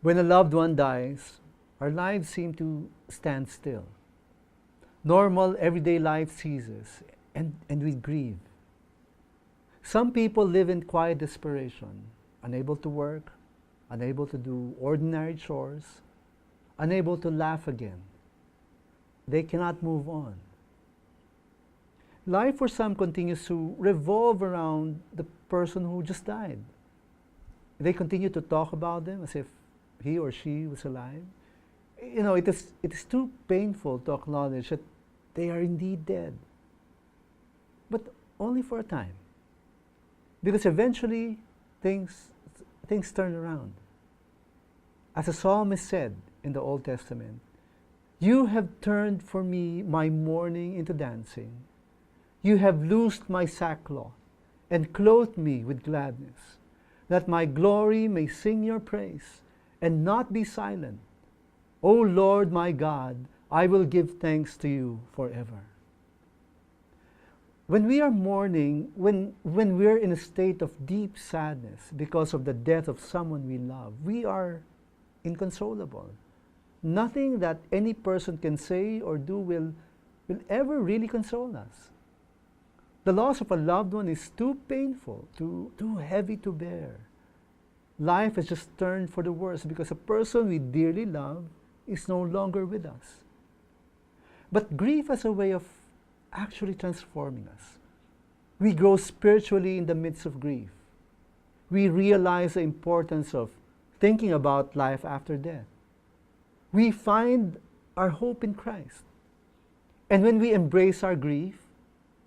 When a loved one dies, our lives seem to stand still. Normal, everyday life ceases, and we grieve. Some people live in quiet desperation, unable to work, unable to do ordinary chores, unable to laugh again. They cannot move on. Life for some continues to revolve around the person who just died. They continue to talk about them as if he or she was alive. You know, it is too painful to acknowledge that they are indeed dead. But only for a time. Because eventually, things turn around. As the psalmist said in the Old Testament, "You have turned for me my mourning into dancing. You have loosed my sackcloth and clothed me with gladness, that my glory may sing your praise and not be silent. O Lord my God, I will give thanks to you forever." When we are mourning, when we're in a state of deep sadness because of the death of someone we love, we are inconsolable. Nothing that any person can say or do will ever really console us. The loss of a loved one is too painful, too heavy to bear. Life has just turned for the worse because a person we dearly love is no longer with us. But grief has a way of actually transforming us. We grow spiritually in the midst of grief. We realize the importance of thinking about life after death. We find our hope in Christ. And when we embrace our grief,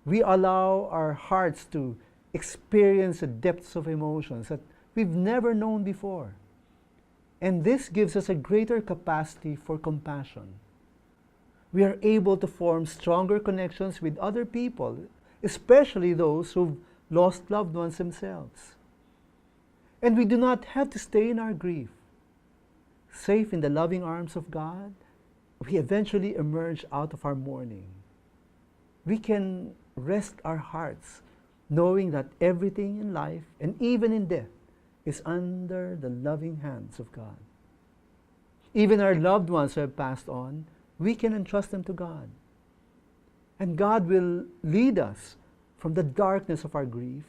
we allow our hearts to experience the depths of emotions that we've never known before. And this gives us a greater capacity for compassion. We are able to form stronger connections with other people, especially those who've lost loved ones themselves. And we do not have to stay in our grief. Safe in the loving arms of God, we eventually emerge out of our mourning. We can rest our hearts knowing that everything in life and even in death is under the loving hands of God. Even our loved ones who have passed on, we can entrust them to God. And God will lead us from the darkness of our grief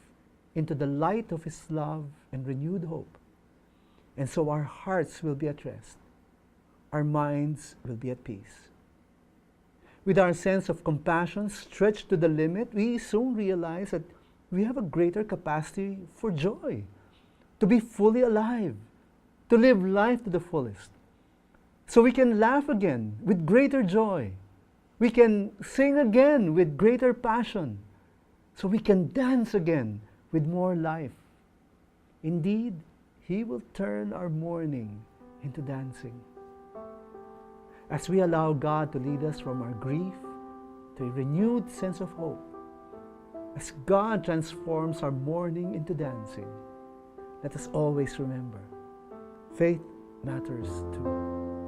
into the light of His love and renewed hope. And so our hearts will be at rest. Our minds will be at peace. With our sense of compassion stretched to the limit, we soon realize that we have a greater capacity for joy, to be fully alive, to live life to the fullest. So we can laugh again with greater joy. We can sing again with greater passion. So we can dance again with more life. Indeed, He will turn our mourning into dancing. As we allow God to lead us from our grief to a renewed sense of hope, as God transforms our mourning into dancing, let us always remember, faith matters too.